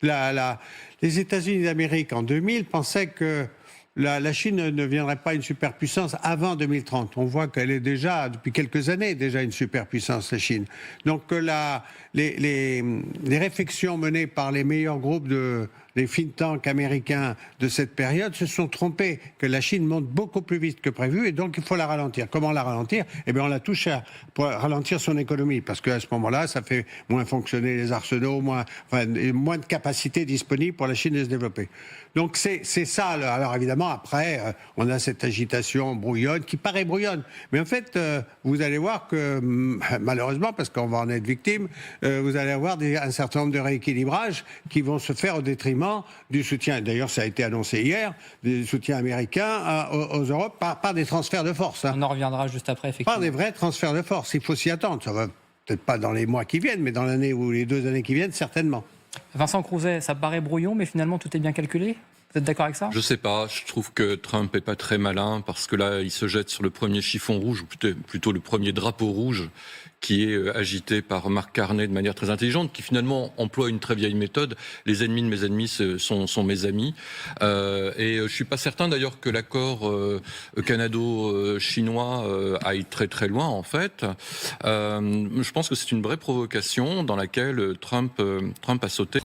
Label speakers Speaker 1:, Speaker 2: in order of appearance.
Speaker 1: Les États-Unis d'Amérique en 2000 pensaient que la Chine ne deviendrait pas une superpuissance avant 2030. On voit qu'elle est déjà, depuis quelques années, déjà une superpuissance, la Chine. Donc les réflexions menées par les meilleurs groupes les think tanks américains de cette période se sont trompés, que la Chine monte beaucoup plus vite que prévu et donc il faut la ralentir. Comment la ralentir ? Eh bien on la touche pour ralentir son économie, parce qu'à ce moment-là, ça fait moins fonctionner les arsenaux, moins de capacité disponible pour la Chine de se développer. Donc c'est ça. Alors évidemment, après, on a cette agitation brouillonne, qui paraît brouillonne. Mais en fait, vous allez voir que, malheureusement, parce qu'on va en être victime, vous allez avoir un certain nombre de rééquilibrages qui vont se faire au détriment du soutien. D'ailleurs, ça a été annoncé hier, du soutien américain aux Europes par des transferts de force.
Speaker 2: On en reviendra juste après, effectivement.
Speaker 1: Par des vrais transferts de force. Il faut s'y attendre. Ça va peut-être pas dans les mois qui viennent, mais dans l'année ou les 2 années qui viennent, certainement.
Speaker 2: Vincent Crouzet, ça paraît brouillon, mais finalement, tout est bien calculé ? Vous êtes d'accord avec ça ?
Speaker 3: Je sais pas, je trouve que Trump est pas très malin parce que là, il se jette sur le premier chiffon rouge, ou plutôt le premier drapeau rouge qui est agité par Mark Carney de manière très intelligente, qui finalement emploie une très vieille méthode. Les ennemis de mes ennemis sont mes amis. Et je suis pas certain d'ailleurs que l'accord canado-chinois aille très très loin en fait. Je pense que c'est une vraie provocation dans laquelle Trump a sauté.